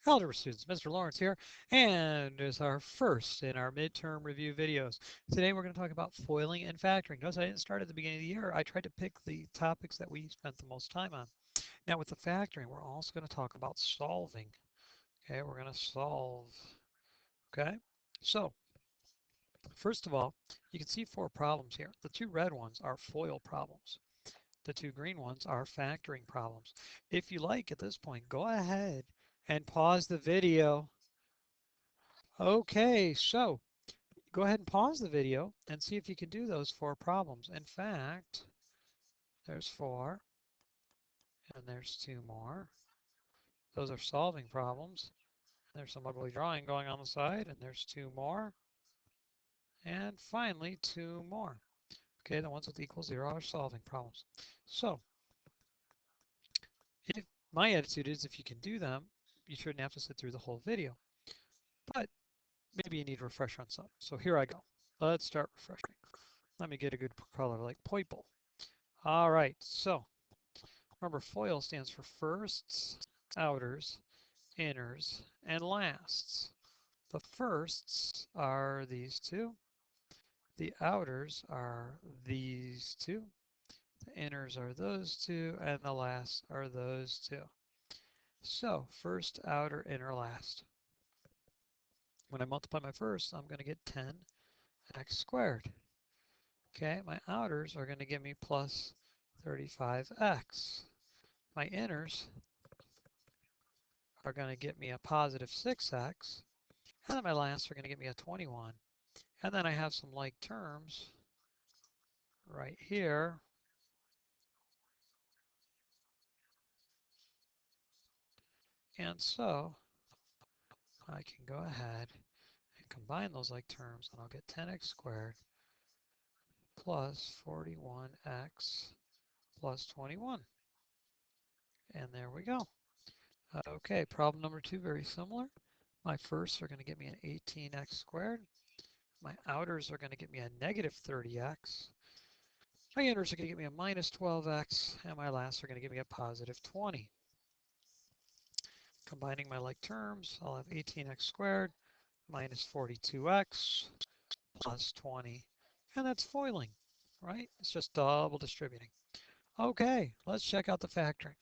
Algebra students, Mr. Lawrence here, and is our first in our midterm review videos. Today we're going to talk about foiling and factoring. Notice I didn't start at the beginning of the year. I tried to pick the topics that we spent the most time on. Now with the factoring, we're also going to talk about solving. Okay, we're going to solve. Okay, so first of all, you can see four problems here. The two red ones are FOIL problems. The two green ones are factoring problems. If you like at this point, go ahead and pause the video. Okay, so go ahead and pause the video and see if you can do those four problems. In fact, there's four, and there's two more. Those are solving problems. There's some ugly drawing going on the side, and there's two more. And finally, two more. Okay, the ones with equal zero are solving problems. So, if, my attitude is if you can do them, you shouldn't have to sit through the whole video. But maybe you need a refresher on some. So here I go. Let's start refreshing. Let me get a good color like purple. All right, so remember, FOIL stands for firsts, outers, inners, and lasts. The firsts are these two. The outers are these two. The inners are those two, and the lasts are those two. So first, outer, inner, last. When I multiply my firsts, I'm going to get 10x squared. Okay, my outers are going to give me plus 35x. My inners are going to get me a positive 6x. And then my lasts are going to get me a 21. And then I have some like terms right here. And so I can go ahead and combine those like terms, and I'll get 10x squared plus 41x plus 21. And there we go. Okay, problem number two, very similar. My firsts are going to get me an 18x squared. My outers are going to get me a negative 30x. My inners are going to get me a minus 12x, and my lasts are going to give me a positive 20. Combining my like terms, I'll have 18x squared minus 42x plus 20, and that's foiling, right? It's just double distributing. Okay, let's check out the factoring.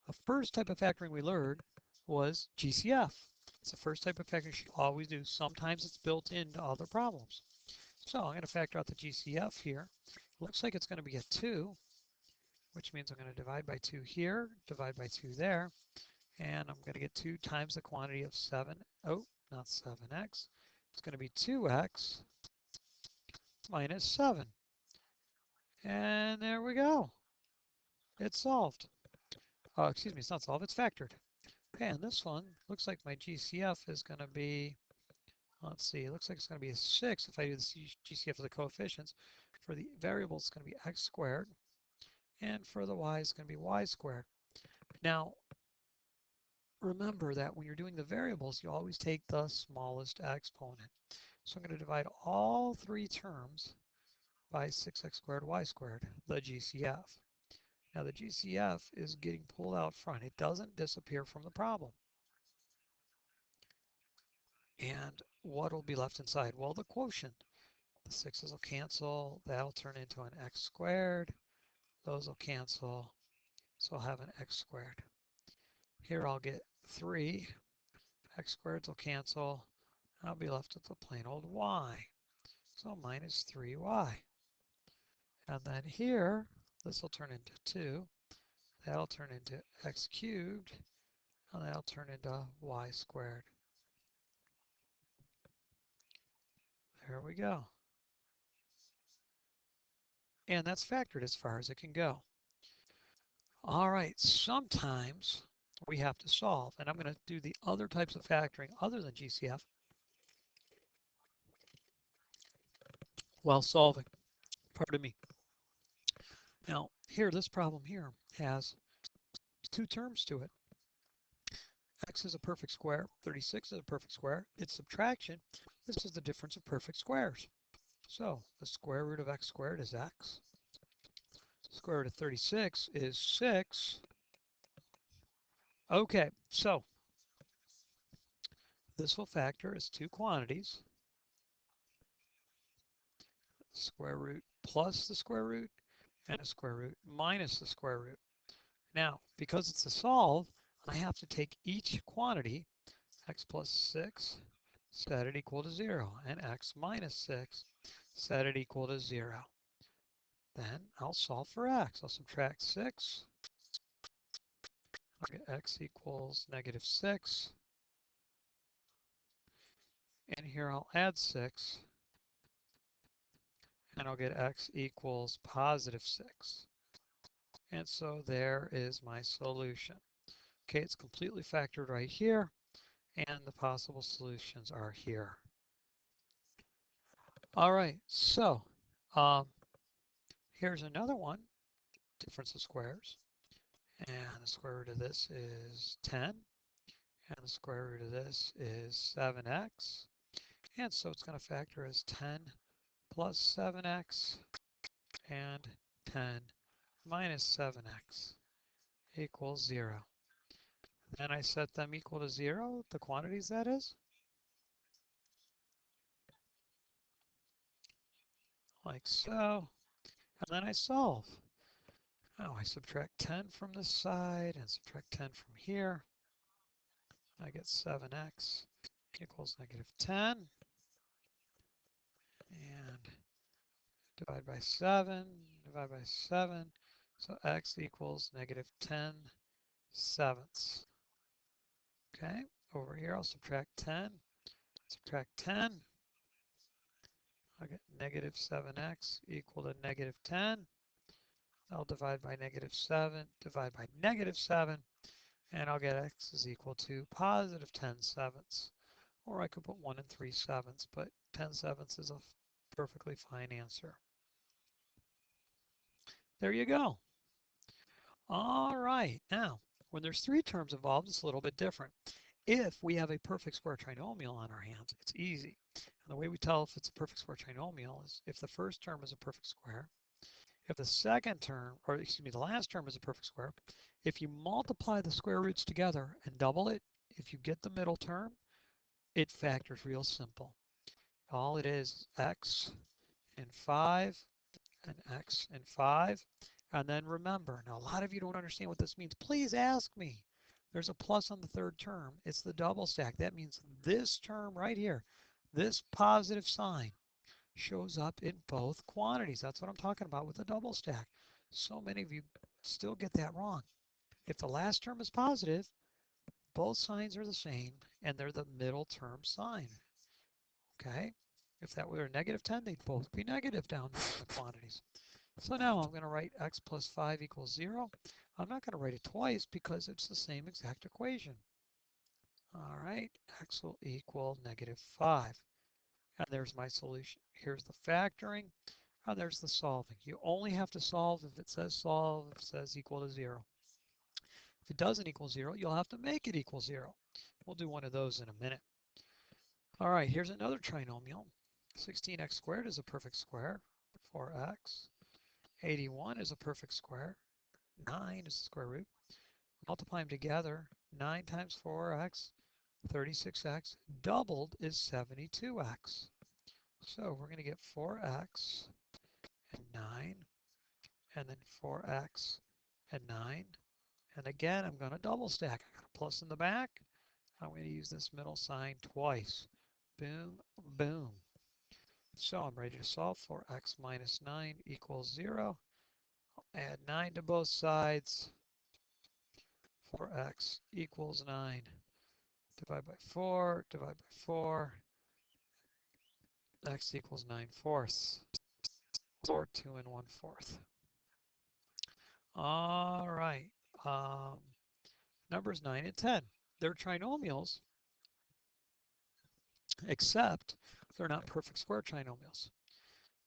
The first type of factoring we learned was GCF. It's the first type of factoring you should always do. Sometimes it's built into other problems. So I'm going to factor out the GCF here. Looks like it's going to be a 2, which means I'm going to divide by 2 here, divide by 2 there, and I'm going to get 2 times the quantity of 7. Oh, not 7x. It's going to be 2x minus 7. And there we go. It's solved. Excuse me, it's not solved, it's factored. Okay, and this one looks like my GCF is going to be, let's see, it looks like it's going to be a 6 if I do the GCF of the coefficients. For the variable, it's going to be x squared, and for the y, it's going to be y squared. Now, remember that when you're doing the variables, you always take the smallest exponent. So I'm going to divide all three terms by 6x squared y squared, the GCF. Now the GCF is getting pulled out front. It doesn't disappear from the problem. And what will be left inside? Well, the quotient. The 6's will cancel. That'll turn into an x squared. Those will cancel. So I'll have an x squared. Here I'll get 3. X squareds will cancel. I'll be left with the plain old y. So minus 3y. And then here, this will turn into 2. That'll turn into x cubed. And that'll turn into y squared. There we go. And that's factored as far as it can go. All right, sometimes we have to solve, and I'm going to do the other types of factoring other than GCF while solving. Pardon me. Now, here, this problem here has two terms to it. X x is a perfect square, 36 is a perfect square, it's subtraction. This is the difference of perfect squares. So the square root of x squared is x. Square root of 36 is 6. Okay, so this will factor as two quantities, square root plus the square root and a square root minus the square root. Now, because it's a solve, I have to take each quantity, x plus 6, set it equal to 0, and x minus 6, set it equal to 0. Then I'll solve for x. I'll subtract 6. I'll get x equals negative 6. And here I'll add 6. And I'll get x equals positive 6. And so there is my solution. Okay, it's completely factored right here, and the possible solutions are here. All right, so um, here's another one, difference of squares. And the square root of this is 10, and the square root of this is 7x. And so it's going to factor as 10 plus 7x and 10 minus 7x equals 0. Then I set them equal to 0, the quantities that is, like so. And then I solve. Now I subtract 10 from this side and subtract 10 from here. I get 7x equals negative 10. And divide by 7, divide by 7. So x equals negative 10 sevenths. Okay, over here I'll subtract 10, subtract 10. I'll get negative 7x equal to negative 10. I'll divide by negative 7, divide by negative 7, and I'll get x is equal to positive 10 sevenths. Or I could put 1 and 3 sevenths, but 10 sevenths is a perfectly fine answer. There you go. All right, now, when there's three terms involved, it's a little bit different. If we have a perfect square trinomial on our hands, it's easy. And the way we tell if it's a perfect square trinomial is if the first term is a perfect square, if the second term, or excuse me, the last term is a perfect square, if you multiply the square roots together and double it, if you get the middle term, it factors real simple. All it is x and 5 and x and 5. And then remember, now a lot of you don't understand what this means. Please ask me. There's a plus on the third term. It's the double stack. That means this term right here, this positive sign, shows up in both quantities. That's what I'm talking about with the double stack. So many of you still get that wrong. If the last term is positive, both signs are the same, and they're the middle term sign. Okay? If that were a negative 10, they'd both be negative down in the quantities. So now I'm going to write x plus 5 equals 0. I'm not going to write it twice because it's the same exact equation. All right, x will equal negative 5. And there's my solution. Here's the factoring, and there's the solving. You only have to solve if it says solve, if it says equal to 0. If it doesn't equal 0, you'll have to make it equal 0. We'll do one of those in a minute. All right, here's another trinomial. 16x squared is a perfect square, 4x. 81 is a perfect square. 9 is the square root. Multiply them together. 9 times 4x, 36x. Doubled is 72x. So we're going to get 4x and 9, and then 4x and 9. And again, I'm going to double stack. I got a plus in the back. I'm going to use this middle sign twice. Boom, boom. So I'm ready to solve for x minus 9 equals 0. Add 9 to both sides. 4x equals 9. Divide by 4, divide by 4. X equals 9/4, or 2 and 1/4. All right. Numbers 9 and 10. They're trinomials, except they're not perfect square trinomials.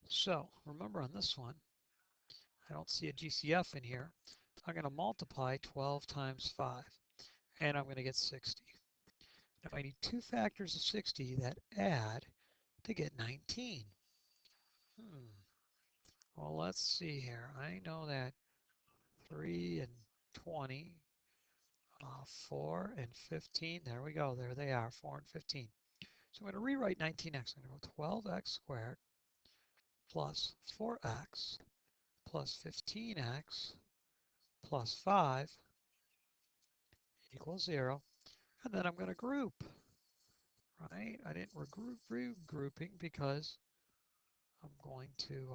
So remember on this one, I don't see a GCF in here. I'm going to multiply 12 times 5, and I'm going to get 60. Now I need two factors of 60 that add to get 19. Well, let's see here. I know that 3 and 20, 4 and 15, there we go, there they are, 4 and 15. So I'm going to rewrite 19x. I'm going to go 12x squared plus 4x plus 15x plus 5 equals 0. And then I'm going to group, right? I didn't regroup grouping because I'm going to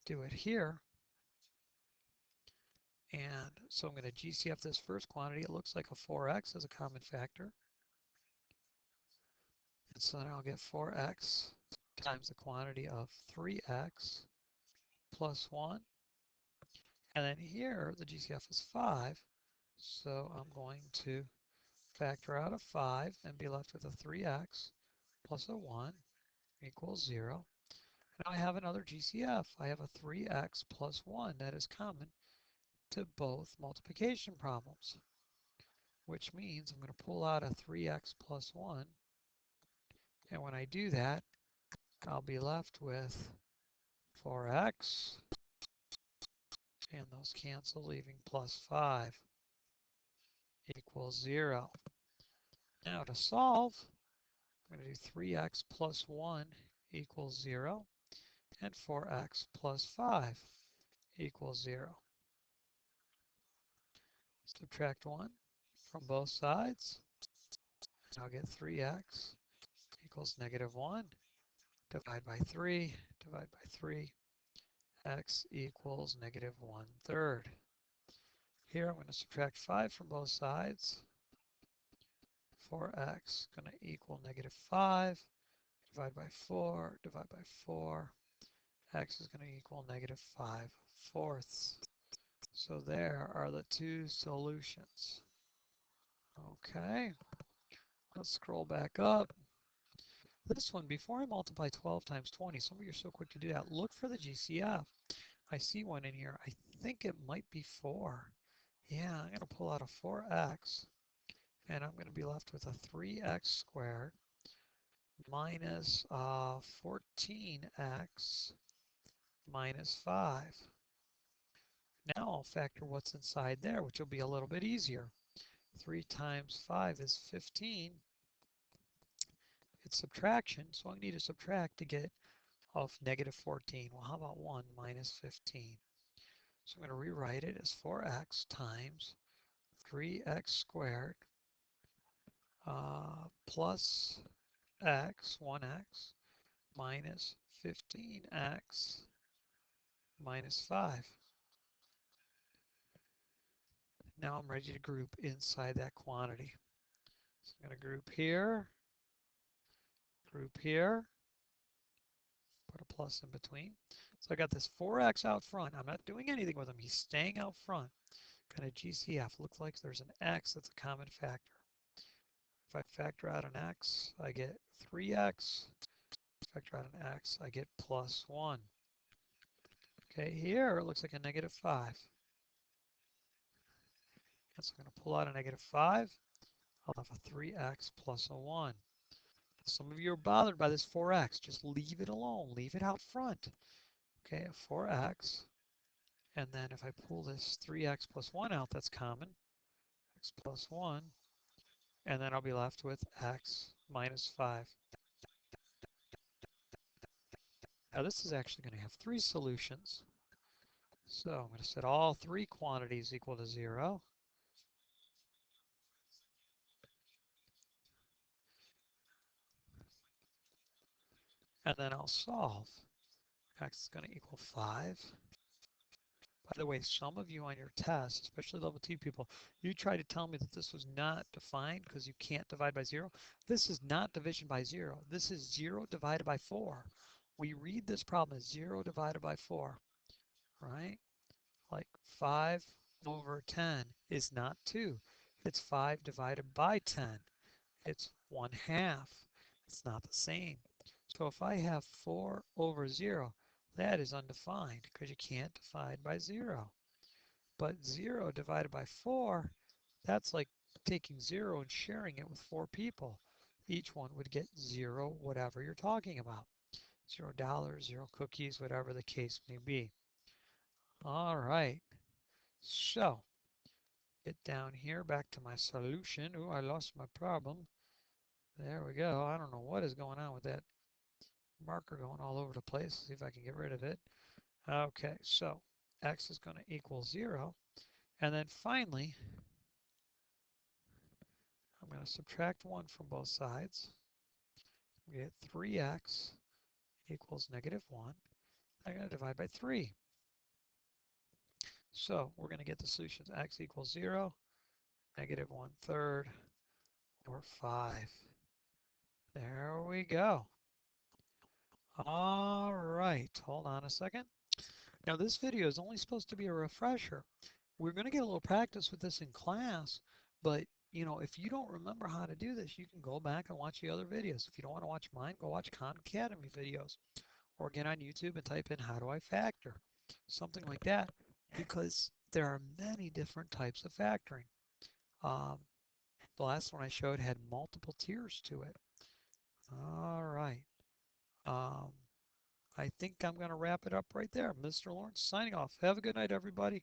do it here. And so I'm going to GCF this first quantity. It looks like a 4x as a common factor. And so then I'll get 4x times the quantity of 3x plus 1. And then here, the GCF is 5. So I'm going to factor out a 5 and be left with a 3x plus a 1 equals 0. Now I have another GCF. I have a 3x plus 1 that is common to both multiplication problems, which means I'm going to pull out a 3x plus 1. And when I do that, I'll be left with 4x, and those cancel, leaving plus 5 equals 0. Now to solve, I'm going to do 3x plus 1 equals 0, and 4x plus 5 equals 0. Subtract 1 from both sides, and I'll get 3x equals negative 1. Divide by 3, divide by 3, x equals negative 1/3. Here I'm going to subtract 5 from both sides. 4x going to equal negative 5. Divide by 4, divide by 4. X is going to equal negative 5/4. So there are the two solutions. Okay, let's scroll back up. This one, before I multiply 12 times 20, some of you are so quick to do that, look for the GCF. I see one in here. I think it might be 4. Yeah, I'm going to pull out a 4x, and I'm going to be left with a 3x squared minus 14x minus 5. Now I'll factor what's inside there, which will be a little bit easier. 3 times 5 is 15. It's subtraction, so I need to subtract to get off negative 14. Well, how about 1 minus 15? So I'm going to rewrite it as 4x times 3x squared plus x, 1x, minus 15x minus 5. Now I'm ready to group inside that quantity. So I'm going to group here, put a plus in between. So I got this 4x out front. I'm not doing anything with him. He's staying out front. Got a GCF. Looks like there's an x that's a common factor. If I factor out an x, I get 3x. Factor out an x, I get plus 1. Okay, here it looks like a negative 5. And so I'm going to pull out a negative 5. I'll have a 3x plus a 1. Some of you are bothered by this 4x. Just leave it alone. Leave it out front. Okay, a 4x. And then if I pull this 3x plus 1 out, that's common. X plus 1. And then I'll be left with x minus 5. Now this is actually going to have three solutions. So I'm going to set all three quantities equal to 0. And then I'll solve. X is going to equal 5. By the way, some of you on your test, especially level 2 people, you try to tell me that this was not defined because you can't divide by 0. This is not division by 0. This is 0 divided by 4. We read this problem as 0 divided by 4, right? Like 5 over 10 is not 2. It's 5 divided by 10. It's 1/2. It's not the same. So if I have 4 over 0, that is undefined because you can't divide by 0. But 0 divided by 4, that's like taking 0 and sharing it with 4 people. Each one would get 0 whatever you're talking about. $0, 0 cookies, whatever the case may be. All right, so get down here back to my solution. Ooh, I lost my problem. There we go. I don't know what is going on with that marker going all over the place. See if I can get rid of it. Okay, so x is going to equal 0. And then finally, I'm going to subtract 1 from both sides. We get 3x equals -1. I'm going to divide by 3. So we're going to get the solutions x equals 0, -1/3, or 5. There we go. All right, hold on a second. Now this video is only supposed to be a refresher. We're going to get a little practice with this in class, but if you don't remember how to do this, you can go back and watch the other videos. If you don't want to watch mine, go watch Khan Academy videos, or get on YouTube and type in how do I factor, something like that, because there are many different types of factoring. Um, the last one I showed had multiple tiers to it. All right. I think I'm going to wrap it up right there. Mr. Lawrence signing off. Have a good night, everybody.